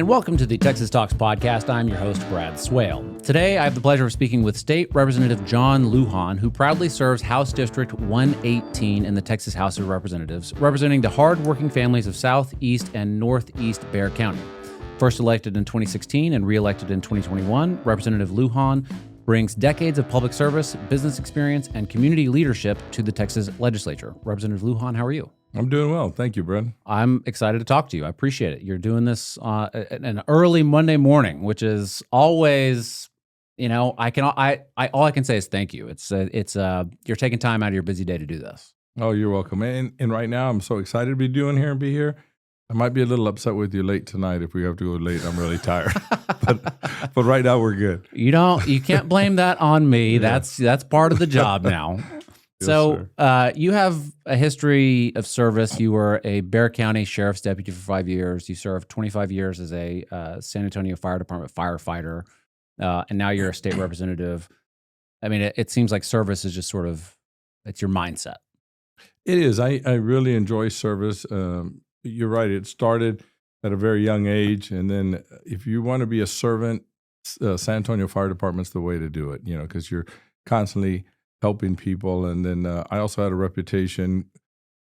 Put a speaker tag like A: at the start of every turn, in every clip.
A: and welcome to the Texas Talks podcast. I'm your host, Brad Swail. Today, I have the pleasure of speaking with State Representative John Lujan, who proudly serves House District 118 in the Texas House of Representatives, representing the hard-working families of Southeast and Northeast Bexar County. First elected in 2016 and re-elected in 2021, Representative Lujan brings decades of public service, business experience, and community leadership to the Texas legislature. Representative Lujan, how are you?
B: I'm doing well. Thank you, Brad.
A: I'm excited to talk to you. I appreciate it. You're doing this an early Monday morning, which is always, all I can say is thank you. It's you're taking time out of your busy day to do this.
B: Oh, you're welcome. And right now, I'm so excited to be be here. I might be a little upset with you late tonight if we have to go late. I'm really tired, but right now we're good.
A: You can't blame that on me. Yeah. That's part of the job now. Yes, so you have a history of service. You were a Bexar County Sheriff's Deputy for 5 years. You served 25 years as a San Antonio Fire Department firefighter, and now you're a state representative. I mean, it seems like service is just sort of, it's your mindset.
B: It is. I really enjoy service. You're right. It started at a very young age, and then if you want to be a servant, San Antonio Fire Department's the way to do it. Because you're constantly helping people. And then I also had a reputation.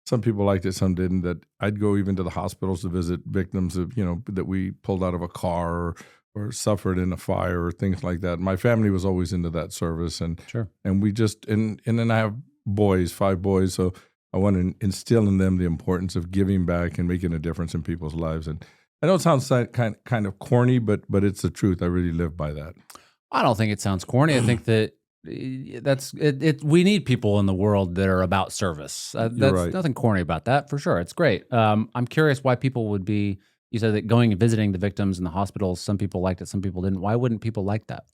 B: Some people liked it, some didn't. That I'd go even to the hospitals to visit victims of that we pulled out of a car or suffered in a fire or things like that. My family was always into that service, and
A: sure.
B: And we just and then I have 5 boys, so I want to instill in them the importance of giving back and making a difference in people's lives. And I know it sounds kind of corny, but it's the truth. I really live by that. I
A: don't think it sounds corny. I think that that's it. We need people in the world that are about service. That's right. Nothing corny about that, for sure. It's great. I'm curious why people would be. You said that going and visiting the victims in the hospitals, some people liked it, some people didn't. Why wouldn't people like that?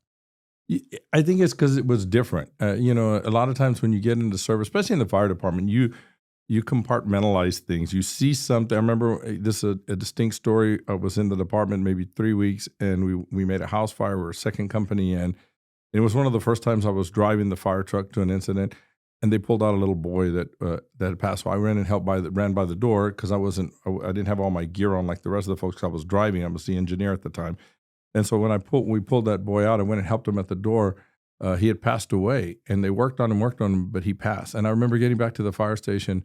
B: I think it's because it was different. A lot of times when you get into service, especially in the fire department, you compartmentalize things. You see something. I remember this is a distinct story. I was in the department maybe 3 weeks, and we made a house fire. We were a second company in. It was one of the first times I was driving the fire truck to an incident, and they pulled out a little boy that had passed. So I ran and ran by the door because I didn't have all my gear on like the rest of the folks. 'Cause I was driving. I was the engineer at the time, and so when we pulled that boy out, I went and helped him at the door. He had passed away, and they worked on him, but he passed. And I remember getting back to the fire station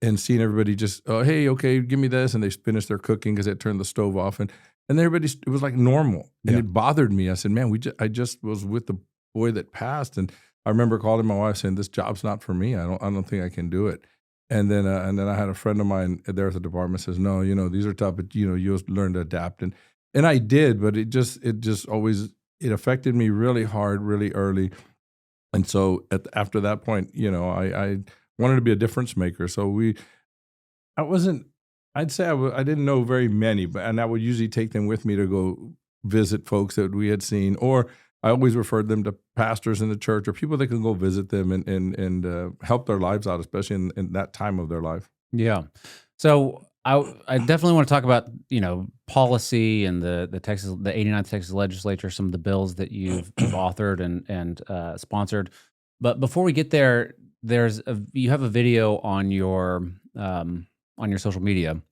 B: and seeing everybody just, hey, okay, give me this, and they finished their cooking because they turned the stove off, and it was like normal, and It bothered me. I said, man, I just was with the boy that passed, and I remember calling my wife saying, this job's not for me. I don't think I can do it. And then I had a friend of mine there at the department says, no, these are tough, but you learn to adapt, and I did, but it just always it affected me really hard, really early, and so after that point, I wanted to be a difference maker. So I'd say I didn't know very many, and I would usually take them with me to go visit folks that we had seen, or I always referred them to pastors in the church or people that can go visit them and help their lives out, especially in that time of their life.
A: Yeah. So I definitely want to talk about, policy and the 89th Texas legislature, some of the bills that you've authored and sponsored. But before we get there, you have a video on your social media,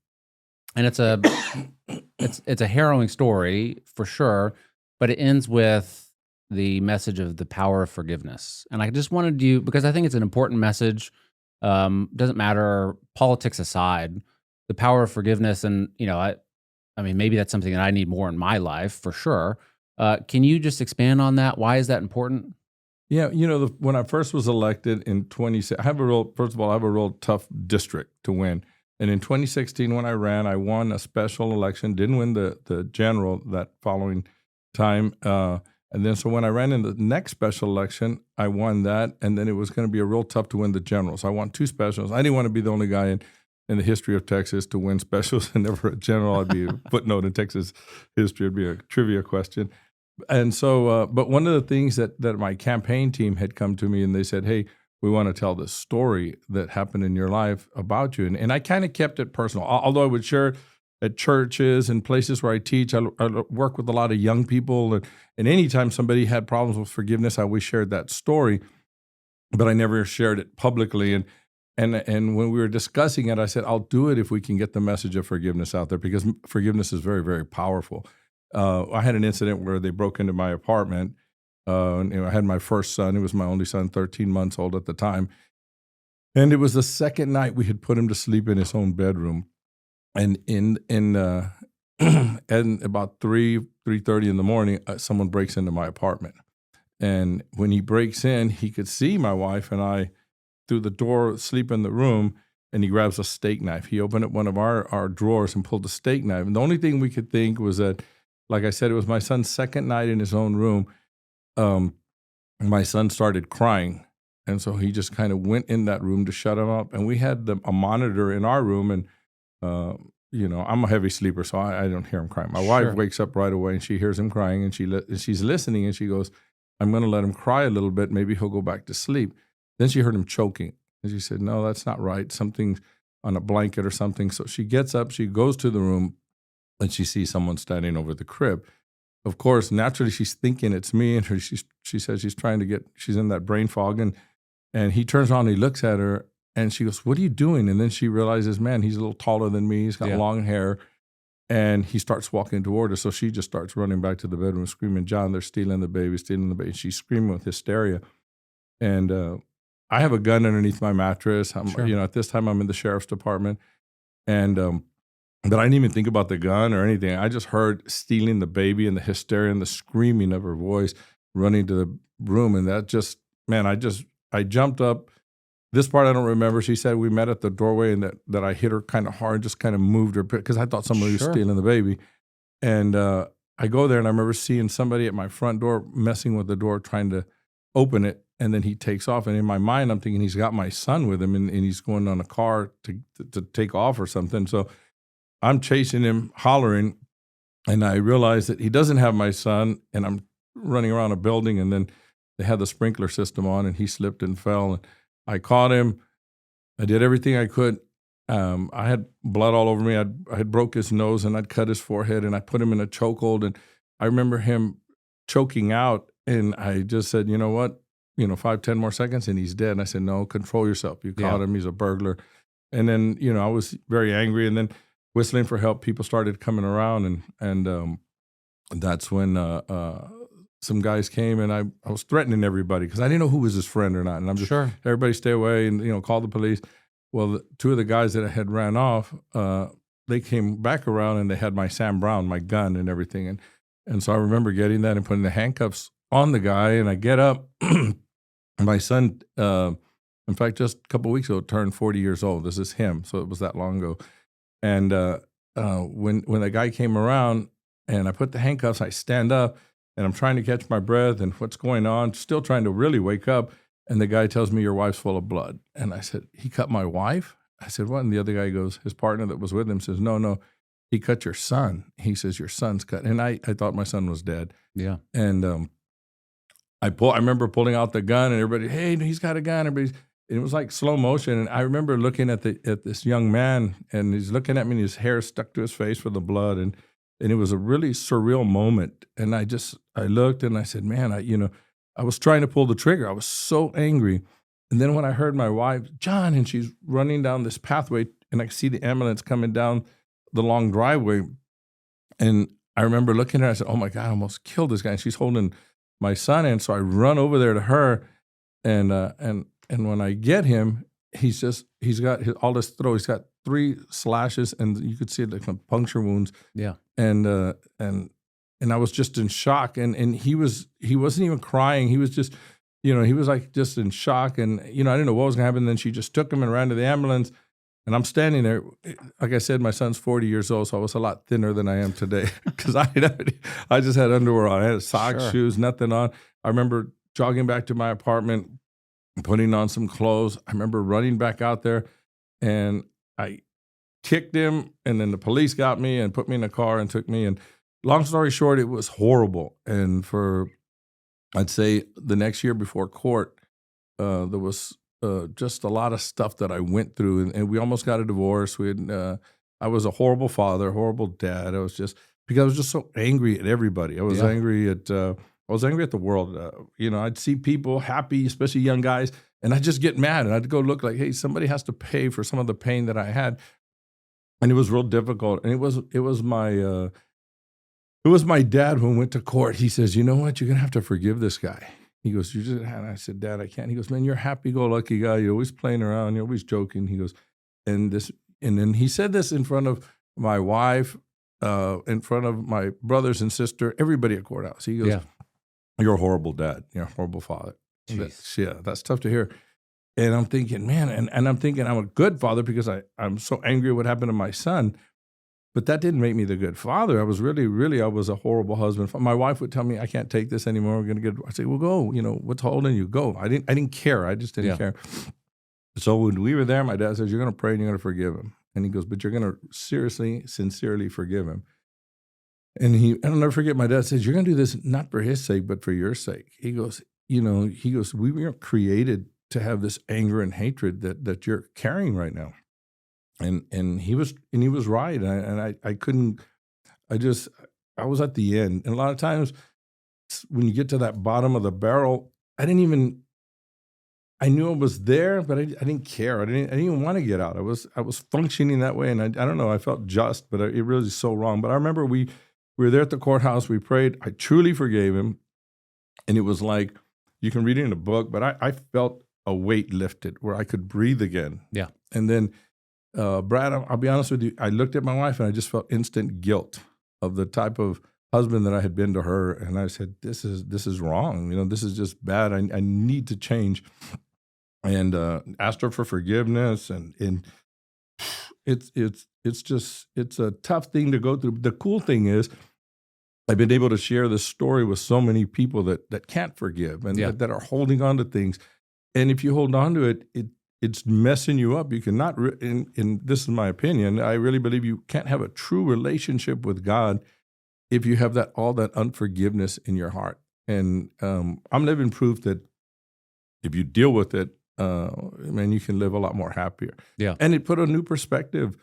A: and it's a harrowing story for sure, but it ends with the message of the power of forgiveness. And I just wanted you, because I think it's an important message, doesn't matter, politics aside, the power of forgiveness. And, I mean, maybe that's something that I need more in my life for sure. Can you just expand on that? Why is that important?
B: Yeah, when I first was elected in 2016, first of all, I have a real tough district to win. And in 2016, when I ran, I won a special election, didn't win the general that following time. And then so when I ran in the next special election, I won that. And then it was going to be a real tough to win the general. So I won 2 specials. I didn't want to be the only guy in the history of Texas to win specials and never a general. I'd be a footnote in Texas history. It'd be a trivia question. And so, but one of the things that my campaign team had come to me and they said, hey, we want to tell this story that happened in your life about you. And I kind of kept it personal, although I would share it at churches and places where I teach. I work with a lot of young people. And anytime somebody had problems with forgiveness, I always shared that story, but I never shared it publicly. And when we were discussing it, I said, I'll do it if we can get the message of forgiveness out there, because forgiveness is very, very powerful. I had an incident where they broke into my apartment. And I had my first son. It was my only son, 13 months old at the time. And it was the second night we had put him to sleep in his own bedroom. And and about 3:30 in the morning, someone breaks into my apartment. And when he breaks in, he could see my wife and I through the door, sleep in the room, and he grabs a steak knife. He opened up one of our drawers and pulled a steak knife. And the only thing we could think was that, like I said, it was my son's second night in his own room. My son started crying. And so he just kind of went in that room to shut him up. And we had a monitor in our room. And, I'm a heavy sleeper, so I don't hear him crying. My wife wakes up right away and she hears him crying, and she's listening, and she goes, I'm going to let him cry a little bit. Maybe he'll go back to sleep. Then she heard him choking. And she said, no, that's not right. Something's on a blanket or something. So she gets up, she goes to the room, and she sees someone standing over the crib. Of course, naturally, she's thinking it's me, and she says she's in that brain fog. And he turns around, and he looks at her, and she goes, what are you doing? And then she realizes, man, he's a little taller than me. He's got long hair. And he starts walking toward her. So she just starts running back to the bedroom, screaming, John, they're stealing the baby, stealing the baby. She's screaming with hysteria. And I have a gun underneath my mattress. At this time, I'm in the sheriff's department. And but I didn't even think about the gun or anything. I just heard stealing the baby and the hysteria and the screaming of her voice running to the room. And that just, man, I jumped up. This part I don't remember. She said we met at the doorway, and that I hit her kind of hard, just kind of moved her because I thought somebody was stealing the baby. And I go there, and I remember seeing somebody at my front door messing with the door, trying to open it, and then he takes off. And in my mind, I'm thinking he's got my son with him, and he's going on a car to take off or something. So I'm chasing him, hollering, and I realize that he doesn't have my son, and I'm running around a building, and then they had the sprinkler system on, and he slipped and fell, and I caught him. I did everything I could. I had blood all over me. I had broke his nose, and I'd cut his forehead, and I put him in a chokehold. And I remember him choking out, and I just said, you know what? 5-10 more seconds, and he's dead. And I said, no, control yourself. You caught him. He's a burglar. And then, I was very angry, and then whistling for help. People started coming around, and that's when some guys came, and I was threatening everybody because I didn't know who was his friend or not. And I'm just, everybody stay away, and, call the police. Well, two of the guys that had ran off, they came back around, and they had my Sam Brown, my gun and everything. And so I remember getting that and putting the handcuffs on the guy, and I get up. My son, in fact, just a couple of weeks ago, turned 40 years old. This is him. So it was that long ago. And when the guy came around and I put the handcuffs, I stand up, and I'm trying to catch my breath and what's going on, still trying to really wake up. And the guy tells me, your wife's full of blood. And I said, he cut my wife? I said, what? And the other guy goes, his partner that was with him says, no, he cut your son. He says, your son's cut. And I thought my son was dead. Yeah. And I remember pulling out the gun, and everybody, hey, he's got a gun. And it was like slow motion. And I remember looking at this young man, and he's looking at me, and his hair stuck to his face for the blood. And it was a really surreal moment. And I looked, and I said, man, I was trying to pull the trigger. I was so angry. And then when I heard my wife, John, and she's running down this pathway, and I see the ambulance coming down the long driveway. And I remember looking at her, I said, oh my God, I almost killed this guy. And she's holding my son in. So I run over there to her. And when I get him, he's got all his throat. He's got 3 slashes, and you could see the puncture wounds. Yeah. And I was just in shock. And he wasn't even crying. He was just, he was like just in shock. And, I didn't know what was going to happen. And then she just took him and ran to the ambulance. And I'm standing there. Like I said, my son's 40 years old, so I was a lot thinner than I am today because I just had underwear on. I had socks, shoes, nothing on. I remember jogging back to my apartment, putting on some clothes. I remember running back out there, and I kicked him, and then the police got me and put me in a car and took me. And long story short, it was horrible. And I'd say the next year before court, there was just a lot of stuff that I went through, and we almost got a divorce. I was a horrible father, horrible dad. Because I was just so angry at everybody. I was angry at the world. I'd see people happy, especially young guys, and I'd just get mad, and I'd go look like, hey, somebody has to pay for some of the pain that I had. And it was real difficult. And it was my It was my dad when we went to court. He says, you know what? You're going to have to forgive this guy. He goes, you just, and I said, Dad, I can't. He goes, man, you're a happy-go-lucky guy. You're always playing around. You're always joking. He goes, and then he said this in front of my wife, in front of my brothers and sister, everybody at courthouse. He goes, you're a horrible dad. You're a horrible father. That's tough to hear. And I'm thinking, man, and I'm thinking I'm a good father because I'm so angry at what happened to my son. But that didn't make me the good father. I was really, I was a horrible husband. My wife would tell me, I can't take this anymore. We're going to get, I say, well, go, what's holding you? Go. I didn't care. I just didn't care. So when we were there, my dad says, you're going to pray and you're going to forgive him. And he goes, but you're going to seriously, sincerely forgive him. And I'll never forget, my dad says, you're going to do this not for his sake, but for your sake. He goes, we weren't created to have this anger and hatred that you're carrying right now. And he was right. And I couldn't, I was at the end. And a lot of times when you get to that bottom of the barrel, I knew it was there, but I didn't care. I didn't even want to get out. I was functioning that way. And I don't know, I felt just, but it really is so wrong. But I remember we were there at the courthouse. We prayed. I truly forgave him. And it was like, you can read it in a book, but I felt a weight lifted where I could breathe again. Yeah. And then, Brad, I'll be honest with you. I looked at my wife and I just felt instant guilt of the type of husband that I had been to her, and I said, "This is wrong. This is just bad. I need to change." And asked her for forgiveness, and it's a tough thing to go through. The cool thing is, I've been able to share this story with so many people that can't forgive and that are holding on to things. And if you hold on to it, it's messing you up. You cannot, and this is my opinion, I really believe you can't have a true relationship with God if you have all that unforgiveness in your heart. And I'm living proof that if you deal with it, man, you can live a lot more happier. Yeah. And it put a new perspective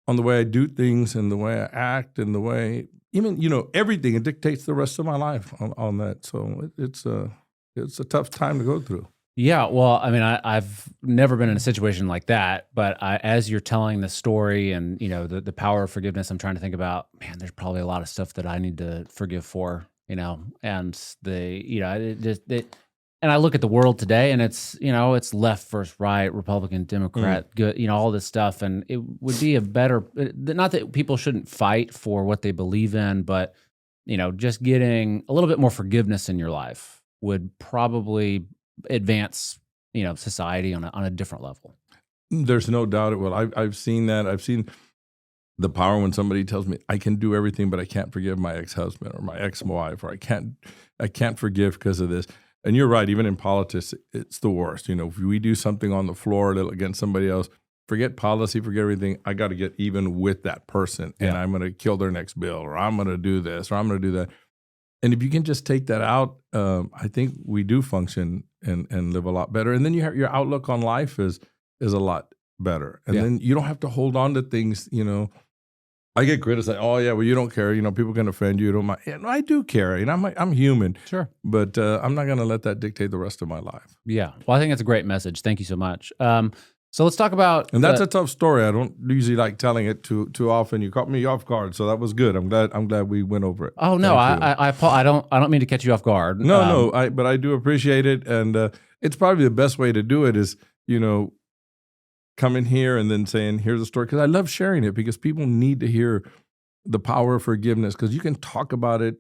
B: on the way I do things and the way I act and the way, even, everything. It dictates the rest of my life on that. So it's a tough time to go through.
A: Yeah, well, I mean, I've never been in a situation like that, but as you're telling the story and, the power of forgiveness, I'm trying to think about, man, there's probably a lot of stuff that I need to forgive for, and and I look at the world today and it's, it's left versus right, Republican, Democrat, good, all this stuff. And it would be a better, not that people shouldn't fight for what they believe in, but, just getting a little bit more forgiveness in your life would probably advance, society on a different level.
B: There's no doubt it will. I've seen that. I've seen the power when somebody tells me I can do everything, but I can't forgive my ex-husband or my ex-wife, or I can't forgive because of this. And you're right. Even in politics, it's the worst. If we do something on the floor against somebody else, forget policy, forget everything. I got to get even with that person, and I'm going to kill their next bill, or I'm going to do this, or I'm going to do that. And if you can just take that out, I think we do function and live a lot better. And then your outlook on life is a lot better. And then you don't have to hold on to things, I get criticized. Oh yeah, well you don't care. People can offend you. You don't mind. Yeah, no, I do care. I'm human. Sure. But I'm not going to let that dictate the rest of my life. Yeah.
A: Well, I think that's a great message. Thank you so much. So let's talk about,
B: and that's a tough story. I don't usually like telling it too often. You caught me off guard, so that was good. I'm glad we went over it.
A: Oh no, I don't mean to catch you off guard.
B: No, but I do appreciate it, and it's probably the best way to do it is coming here and then saying, here's a story, because I love sharing it because people need to hear the power of forgiveness, because you can talk about it,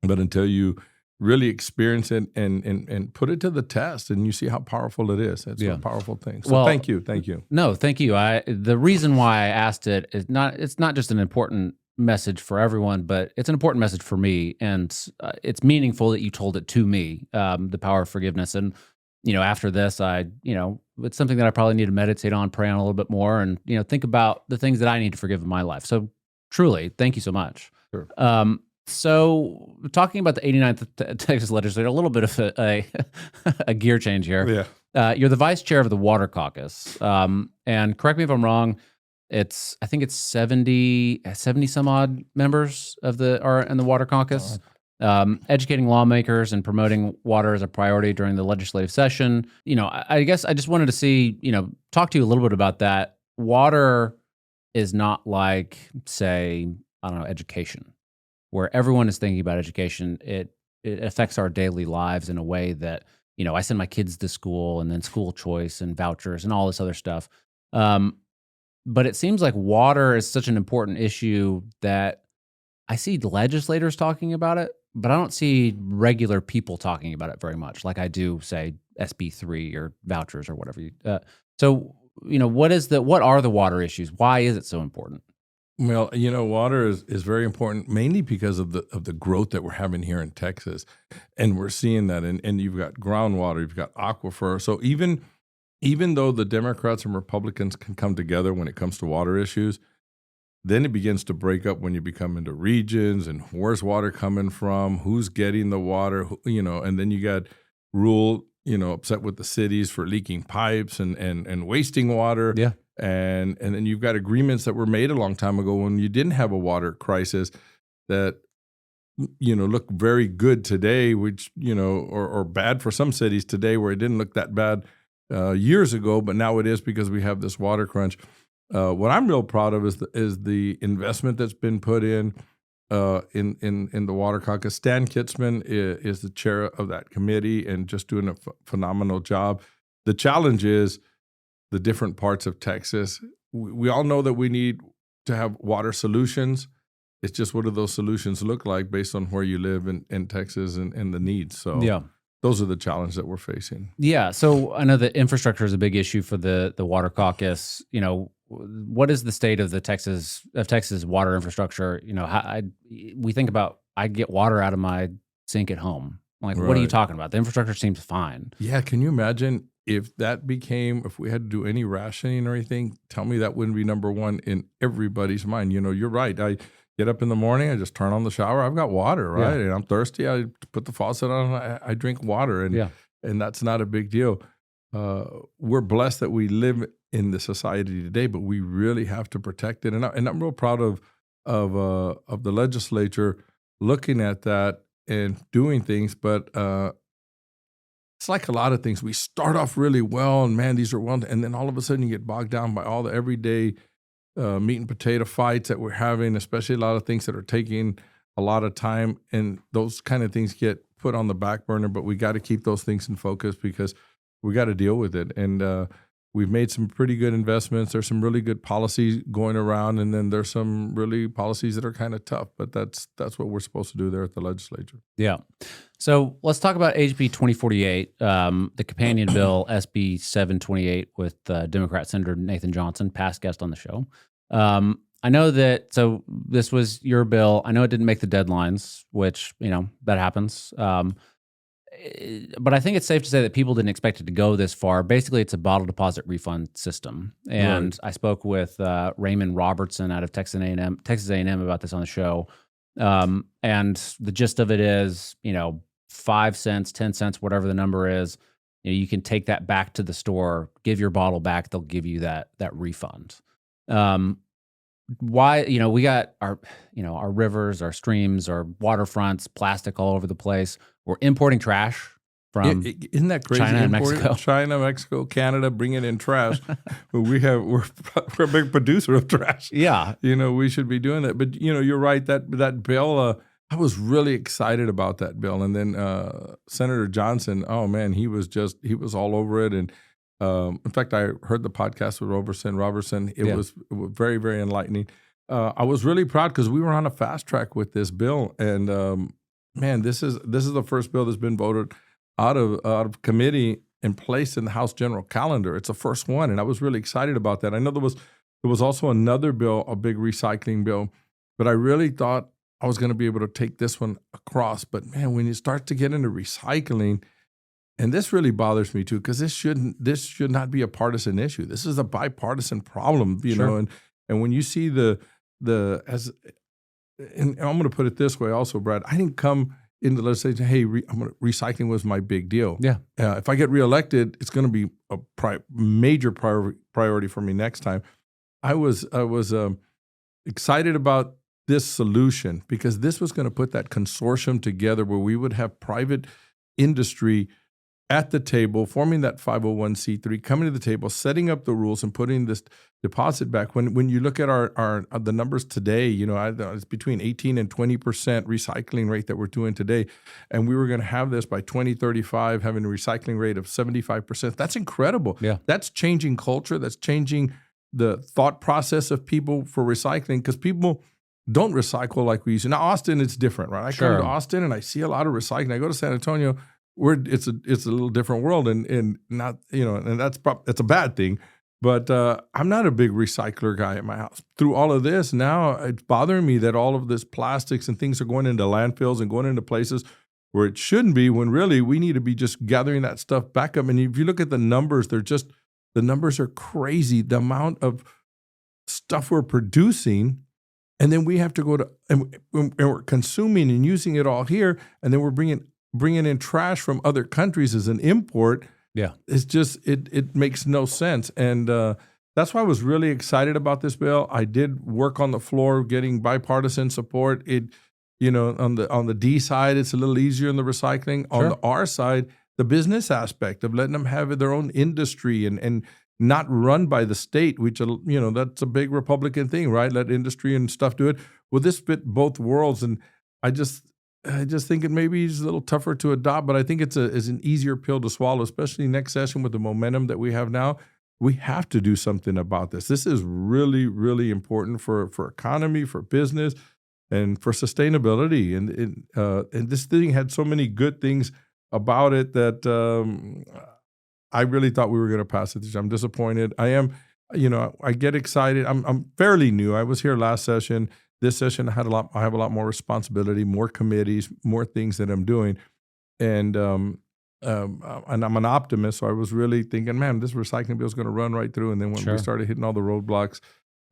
B: but until you really experience it and put it to the test, and you see how powerful it is. It's a powerful thing. So thank you.
A: No, thank you. The reason why I asked it's not just an important message for everyone, but it's an important message for me, and it's meaningful that you told it to me, the power of forgiveness. And after this, it's something that I probably need to meditate on, pray on a little bit more, and think about the things that I need to forgive in my life. So truly, thank you so much. Sure. So talking about the 89th Texas Legislature, a little bit of a gear change here. Yeah. You're the vice chair of the Water Caucus. And correct me if I'm wrong, I think it's 70 some odd members are in the Water Caucus. Educating lawmakers and promoting water as a priority during the legislative session. I guess I just wanted to see, talk to you a little bit about that. Water is not like, say, I don't know, education. where everyone is thinking about education, it affects our daily lives in a way that, I send my kids to school and then school choice and vouchers and all this other stuff. But it seems like water is such an important issue that I see legislators talking about it, but I don't see regular people talking about it very much, like I do, say, SB3 or vouchers or whatever. So, what are the water issues? Why is it so important?
B: Well, water is very important, mainly because of the growth that we're having here in Texas, and we're seeing that. And you've got groundwater, you've got aquifer. So even though the Democrats and Republicans can come together when it comes to water issues, then it begins to break up when you become into regions and where's water coming from, who's getting the water, and then you got rule, upset with the cities for leaking pipes and wasting water.
A: Yeah.
B: And then you've got agreements that were made a long time ago when you didn't have a water crisis that, look very good today, which, or bad for some cities today where it didn't look that bad years ago, but now it is because we have this water crunch. What I'm real proud of is the investment that's been put in the Water Caucus. Stan Kitzman is the chair of that committee and just doing a phenomenal job. The challenge is the different parts of Texas. We all know that we need to have water solutions. It's just what do those solutions look like based on where you live in Texas and the needs. So
A: yeah.
B: Those are the challenges that we're facing.
A: Yeah. So I know that infrastructure is a big issue for the Water Caucus. What is the state of Texas water infrastructure? We think about, I get water out of my sink at home. Like, What are you talking about? The infrastructure seems fine.
B: Yeah. Can you imagine if we had to do any rationing or anything? Tell me that wouldn't be number one in everybody's mind. You're right. I get up in the morning, I just turn on the shower. I've got water, right? Yeah. And I'm thirsty. I put the faucet on. I drink water, and that's not a big deal. We're blessed that we live in the society today, but we really have to protect it. And I'm real proud of the legislature looking at that and doing things. But it's like a lot of things. We start off really well, and man, these are well, and then all of a sudden you get bogged down by all the everyday meat and potato fights that we're having, especially a lot of things that are taking a lot of time, and those kind of things get put on the back burner, but we got to keep those things in focus because we got to deal with it. And we've made some pretty good investments. There's some really good policies going around, and then there's some really policies that are kind of tough, but that's what we're supposed to do there at the legislature.
A: Yeah. So let's talk about HB 2048, the companion bill, SB 728 with Democrat Senator Nathan Johnson, past guest on the show. I know that, so this was your bill. I know it didn't make the deadlines, which, that happens. But I think it's safe to say that people didn't expect it to go this far. Basically, it's a bottle deposit refund system. And I spoke with Raymond Robertson out of Texas A&M about this on the show. And the gist of it is, 5 cents, 10 cents, whatever the number is, you can take that back to the store, give your bottle back. They'll give you that refund. Why, we got our rivers, our streams, our waterfronts, plastic all over the place. We're importing trash from
B: isn't that crazy?
A: China and Mexico.
B: China, Mexico, Canada, bringing in trash. we're a big producer of trash.
A: Yeah.
B: We should be doing that. But, you're right, that bill, I was really excited about that bill. And then Senator Johnson, oh man, he was all over it. And in fact, I heard the podcast with Robertson. It was very, very enlightening. I was really proud because we were on a fast track with this bill. And man, this is the first bill that's been voted out of committee and placed in the House General Calendar. It's the first one, and I was really excited about that. I know there was also another bill, a big recycling bill, but I really thought I was going to be able to take this one across. But man, when you start to get into recycling, and this really bothers me too, because this should not be a partisan issue. This is a bipartisan problem, you know. And when you see and I'm going to put it this way also, Brad, I didn't come in the legislature, hey, recycling was my big deal.
A: Yeah.
B: If I get reelected, it's going to be a major priority for me next time. I was excited about this solution because this was going to put that consortium together where we would have private industry at the table, forming that 501c3, coming to the table, setting up the rules, and putting this deposit back. When you look at our the numbers today, it's between 18 and 20% recycling rate that we're doing today, and we were going to have this by 2035 having a recycling rate of 75%. That's incredible.
A: Yeah,
B: that's changing culture. That's changing the thought process of people for recycling, because people don't recycle like we used to. Now, Austin, it's different, right? I come to Austin and I see a lot of recycling. I go to San Antonio, where it's a little different world, and not, and that's a bad thing. But I'm not a big recycler guy at my house. Through all of this, now it's bothering me that all of this plastics and things are going into landfills and going into places where it shouldn't be, when really we need to be just gathering that stuff back up. And if you look at the numbers, the numbers are crazy. The amount of stuff we're producing, and then we have to go to, and we're consuming and using it all here, and then we're bringing in trash from other countries as an import.
A: Yeah,
B: it's just it makes no sense, and that's why I was really excited about this bill. I did work on the floor, getting bipartisan support. It, on the D side, it's a little easier in the recycling.
A: Sure.
B: On the R side, the business aspect of letting them have their own industry and not run by the state, which, that's a big Republican thing, right? Let industry and stuff do it. Well, this fit both worlds, and I just think it maybe is a little tougher to adopt, but I think it's an easier pill to swallow, especially next session with the momentum that we have now. We have to do something about this. This is really, really important for economy, for business, and for sustainability. And this thing had so many good things about it that I really thought we were going to pass it. I'm disappointed. I am, I get excited. I'm fairly new. I was here last session. This session, I have a lot more responsibility, more committees, more things that I'm doing, and I'm an optimist. So I was really thinking, man, this recycling bill is going to run right through. And then when we started hitting all the roadblocks,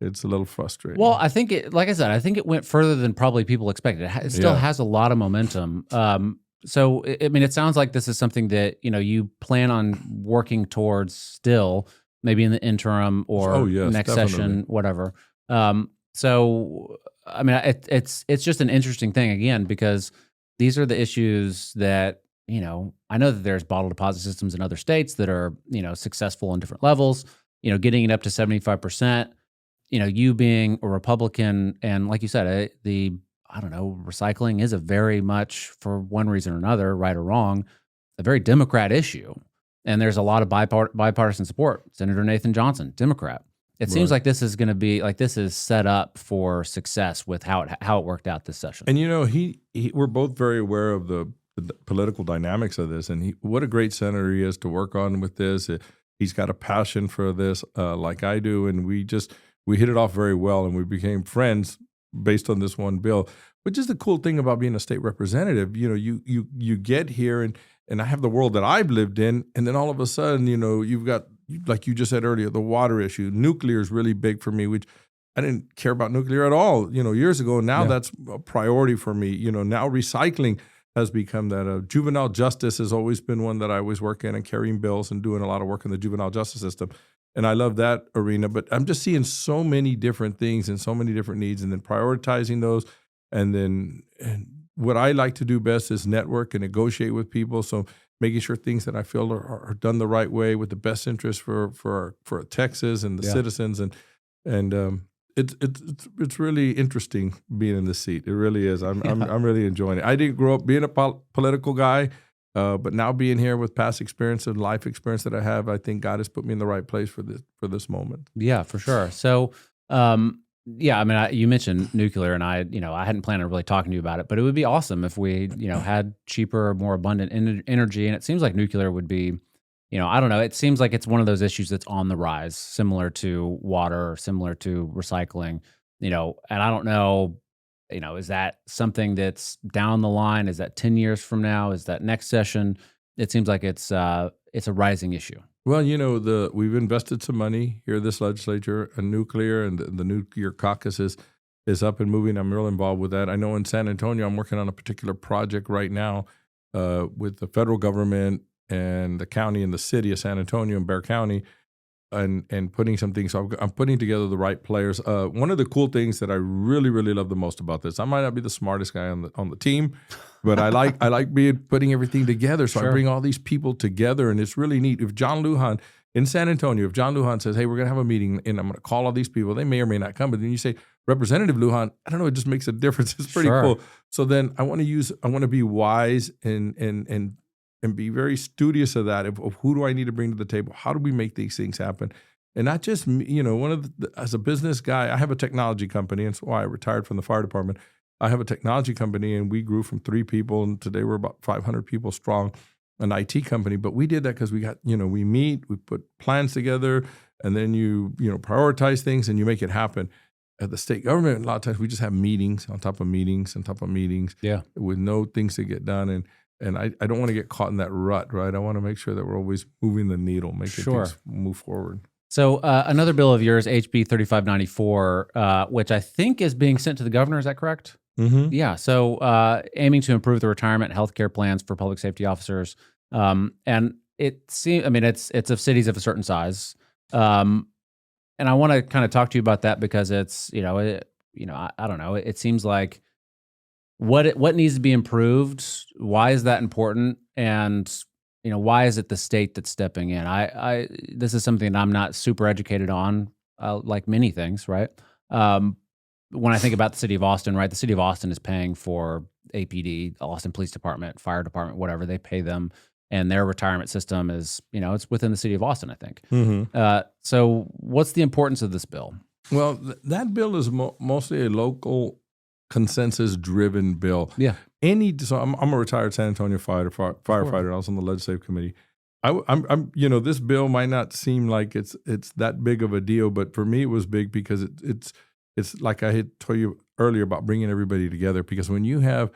B: it's a little frustrating.
A: Well, I think like I said, I think it went further than probably people expected. It still has a lot of momentum. So I mean, it sounds like this is something that you plan on working towards still, maybe in the interim or next session, whatever. So I mean, it's just an interesting thing, again, because these are the issues that, I know that there's bottle deposit systems in other states that are, successful on different levels, getting it up to 75%, you being a Republican, and like you said, recycling is a very much, for one reason or another, right or wrong, a very Democrat issue. And there's a lot of bipartisan support. Senator Nathan Johnson, Democrat. It seems like this is going to be this is set up for success with how it worked out this session.
B: And we're both very aware of the political dynamics of this, and what a great senator he is to work on with this. He's got a passion for this, like I do, and we hit it off very well, and we became friends based on this one bill. Which is the cool thing about being a state representative. You get here, and I have the world that I've lived in, and then all of a sudden, you've got, like you just said earlier, the water issue. Nuclear is really big for me, which I didn't care about nuclear at all, years ago. Now that's a priority for me. Now recycling has become that. Juvenile justice has always been one that I always work in, and carrying bills and doing a lot of work in the juvenile justice system. And I love that arena. But I'm just seeing so many different things and so many different needs, and then prioritizing those. And what I like to do best is network and negotiate with people. So making sure things that I feel are done the right way with the best interest for Texas and the citizens, and it's really interesting being in this seat. It really is. I'm really enjoying it. I didn't grow up being a political guy, but now being here with past experience and life experience that I have, I think God has put me in the right place for this moment.
A: Yeah, for sure. So. I mean, you mentioned nuclear, and I hadn't planned on really talking to you about it, but it would be awesome if we, had cheaper, more abundant energy. And it seems like nuclear would be, I don't know. It seems like it's one of those issues that's on the rise, similar to water, similar to recycling, and I don't know, is that something that's down the line? Is that 10 years from now? Is that next session? It seems like it's a rising issue.
B: Well, we've invested some money here, this legislature, and nuclear, and the nuclear caucus is up and moving. I'm real involved with that. I know in San Antonio, I'm working on a particular project right now with the federal government and the county and the city of San Antonio and Bexar County and putting some things. So I'm putting together the right players. One of the cool things that I really, really love the most about this, I might not be the smartest guy on the team, but I like putting everything together. So I bring all these people together, and it's really neat. If John Lujan in San Antonio, if John Lujan says, "Hey, we're going to have a meeting, and I'm going to call all these people," they may or may not come. But then you say, "Representative Lujan," I don't know, it just makes a difference. It's pretty cool. So then I want to be wise and be very studious of that, of who do I need to bring to the table? How do we make these things happen? And not just, as a business guy, I have a technology company, and that's why I retired from the fire department. I have a technology company, and we grew from 3 people, and today we're about 500 people strong, an IT company. But we did that because we got, we meet, we put plans together, and then you prioritize things and you make it happen. At the state government, a lot of times we just have meetings on top of meetings on top of meetings with no things to get done. And I don't want to get caught in that rut, right? I want to make sure that we're always moving the needle, making things move forward.
A: So another bill of yours, HB 3594, which I think is being sent to the governor. Is that correct?
B: Mm-hmm.
A: Yeah. So aiming to improve the retirement and healthcare plans for public safety officers. And it seems, it's of cities of a certain size. And I want to kind of talk to you about that because it's, I don't know. It seems like what needs to be improved. Why is that important? And why is it the state that's stepping in? This is something that I'm not super educated on, like many things, right? When I think about the city of Austin, right, the city of Austin is paying for APD, Austin Police Department, Fire Department, whatever, they pay them, and their retirement system is, it's within the city of Austin, I think.
B: Mm-hmm.
A: So what's the importance of this bill?
B: Well, that bill is mostly a local consensus-driven bill.
A: Yeah.
B: So I'm a retired San Antonio firefighter. I was on the legislative committee. I'm this bill might not seem like it's that big of a deal, but for me it was big because it's like I had told you earlier about bringing everybody together. Because when you have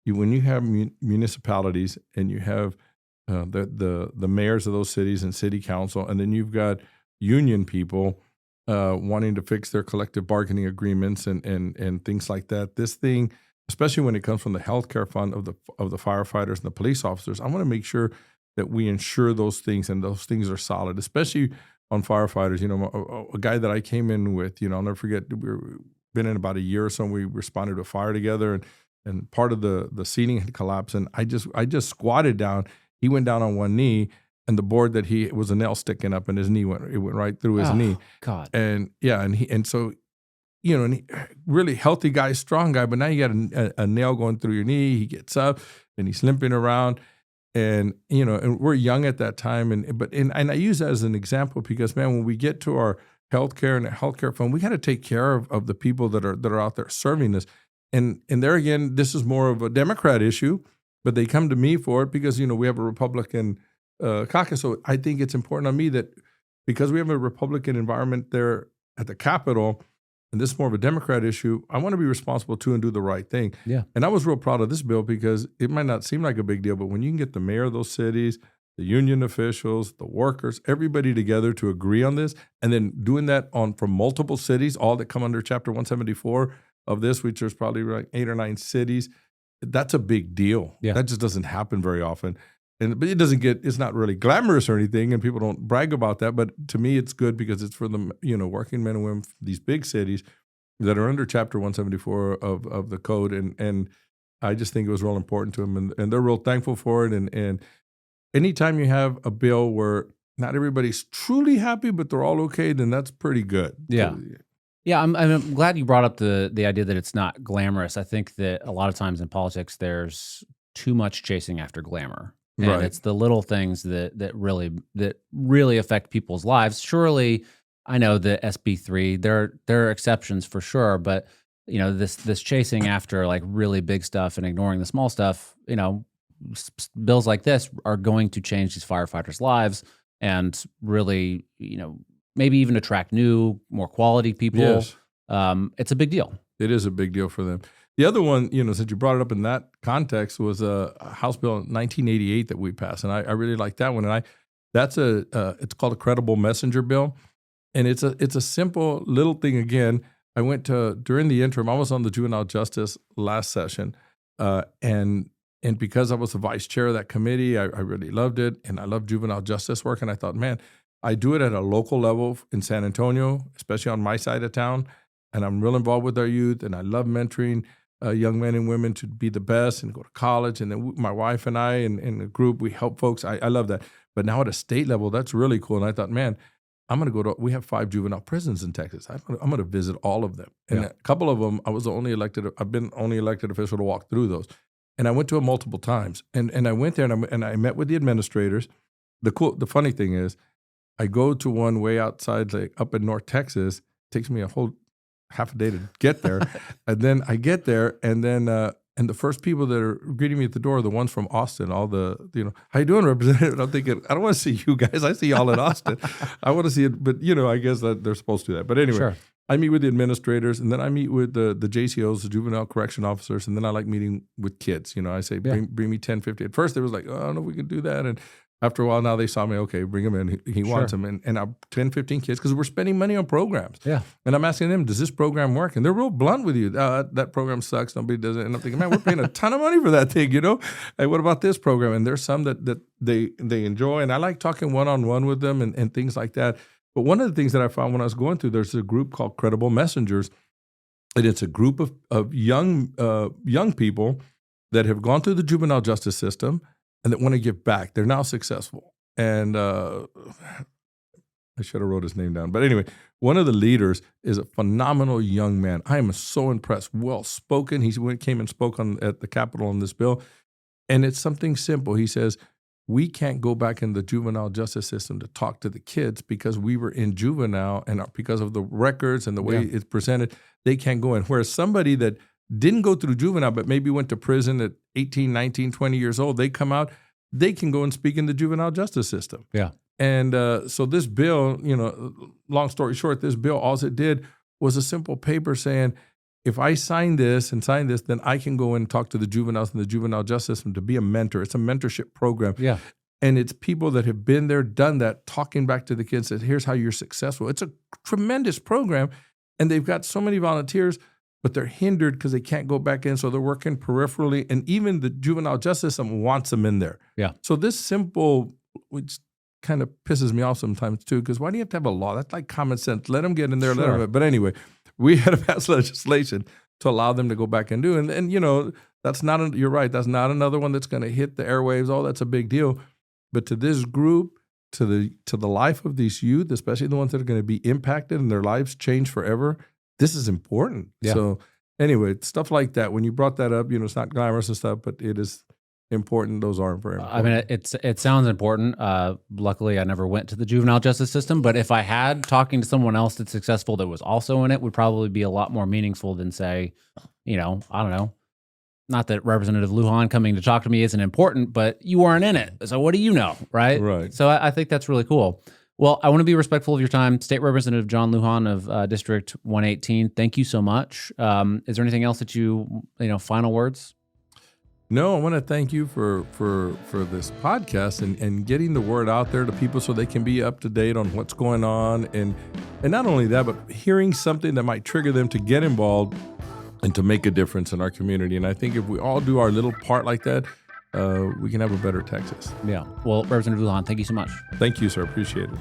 B: municipalities and you have the mayors of those cities and city council, and then you've got union people wanting to fix their collective bargaining agreements and things like that. This thing, especially when it comes from the healthcare fund of the firefighters and the police officers, I want to make sure that we ensure those things and those things are solid, especially on firefighters. A guy that I came in with, I'll never forget, we've been in about a year or so, and we responded to a fire together, and part of the seating had collapsed, and I just squatted down. He went down on one knee, and the board that it was a nail sticking up, and his knee went right through his knee.
A: God.
B: And so really healthy guy, strong guy, but now you got a nail going through your knee. He gets up and he's limping around, and and we're young at that time, and I use that as an example because, man, when we get to our healthcare and the healthcare fund, we got to take care of the people that are out there serving us. And there again, this is more of a Democrat issue, but they come to me for it because we have a Republican caucus. So I think it's important on me that because we have a Republican environment there at the Capitol, and this is more of a Democrat issue, I want to be responsible too and do the right thing.
A: Yeah.
B: And I was real proud of this bill because it might not seem like a big deal, but when you can get the mayor of those cities, the union officials, the workers, everybody together to agree on this, and then doing that from multiple cities, all that come under Chapter 174 of this, which there's probably like 8 or 9 cities, that's a big deal.
A: Yeah.
B: That just doesn't happen very often. But it's not really glamorous or anything, and people don't brag about that. But to me, it's good because it's for the working men and women from these big cities that are under Chapter 174 of the code, and I just think it was real important to them, and they're real thankful for it. And anytime you have a bill where not everybody's truly happy, but they're all okay, then that's pretty good.
A: Yeah. Yeah, I'm glad you brought up the idea that it's not glamorous. I think that a lot of times in politics, there's too much chasing after glamour. And
B: Right.
A: it's the little things that really affect people's lives. Surely, I know the SB3, there are exceptions for sure, but this chasing after like really big stuff and ignoring the small stuff, bills like this are going to change these firefighters' lives and really, maybe even attract new, more quality people.
B: Yes.
A: It's a big deal.
B: It is a big deal for them. The other one, since you brought it up in that context, was a House Bill in 1988 that we passed, and I really like that one. And it's called a credible messenger bill, and it's a simple little thing. Again, I went during the interim. I was on the Juvenile Justice last session, and because I was the vice chair of that committee, I really loved it, and I love juvenile justice work. And I thought, man, I do it at a local level in San Antonio, especially on my side of town. And I'm real involved with our youth, and I love mentoring young men and women to be the best and go to college. And then my wife and I and the group, we help folks. I love that. But now at a state level, that's really cool. And I thought, man, I'm going to go to, we have 5 juvenile prisons in Texas. I'm going to visit all of them. And a couple of them, I've been only elected official to walk through those. And I went to them multiple times. And I went there and I met with the administrators. The funny thing is, I go to one way outside, like up in North Texas. It takes me a whole half a day to get there. And then I get there, and then and the first people that are greeting me at the door are the ones from Austin. All the, how you doing, Representative? And I'm thinking, I don't want to see you guys. I see y'all in Austin. I want to see it, but I guess that they're supposed to do that. But anyway, sure. I meet with the administrators, and then I meet with the JCOs, the juvenile correction officers, and then I like meeting with kids. I say, bring me 10, 50. At first, they was like, oh, I don't know if we can do that. And after a while, now they saw me, okay, bring him in. He wants him. And I'm 10, 15 kids, because we're spending money on programs. Yeah. And I'm asking them, does this program work? And they're real blunt with you. That program sucks. Nobody does it. And I'm thinking, man, we're paying a ton of money for that thing, Hey, what about this program? And there's some that they enjoy. And I like talking one-on-one with them and things like that. But one of the things that I found when I was going through, there's a group called Credible Messengers. And it's a group of young people that have gone through the juvenile justice system and that want to give back. They're now successful. And I should have wrote his name down. But anyway, one of the leaders is a phenomenal young man. I am so impressed. Well-spoken. He came and spoke at the Capitol on this bill. And it's something simple. He says, we can't go back in the juvenile justice system to talk to the kids because we were in juvenile, and because of the records and the way it's presented, they can't go in. Whereas somebody that didn't go through juvenile, but maybe went to prison at 18, 19, 20 years old, they come out, they can go and speak in the juvenile justice system. Yeah. And so this bill, long story short, this bill, all it did was a simple paper saying, if I sign this, then I can go and talk to the juveniles in the juvenile justice system to be a mentor. It's a mentorship program. Yeah. And it's people that have been there, done that, talking back to the kids, that here's how you're successful. It's a tremendous program. And they've got so many volunteers, but they're hindered because they can't go back in, so they're working peripherally. And even the juvenile justice system wants them in there. Yeah. So this simple, which kind of pisses me off sometimes too, because why do you have to have a law? That's like common sense. Let them get in there, let them. But anyway, we had to pass legislation to allow them to go back and do. And that's not, you're right, that's not another one that's going to hit the airwaves. Oh, that's a big deal. But to this group, to the life of these youth, especially the ones that are going to be impacted and their lives change forever, this is important. Yeah. So anyway, stuff like that. When you brought that up, it's not glamorous and stuff, but it is important. Those aren't very important. I mean, it sounds important. Luckily, I never went to the juvenile justice system, but if I had, talking to someone else that's successful that was also in it would probably be a lot more meaningful than, say, I don't know. Not that Representative Lujan coming to talk to me isn't important, but you weren't in it. So what do you know, right? Right. So I think that's really cool. Well, I want to be respectful of your time. State Representative John Lujan of District 118, thank you so much. Is there anything else that final words? No, I want to thank you for this podcast and getting the word out there to people so they can be up to date on what's going on. And not only that, but hearing something that might trigger them to get involved and to make a difference in our community. And I think if we all do our little part like that, we can have a better Texas. Yeah. Well, Representative Lujan, thank you so much. Thank you, sir. Appreciate it.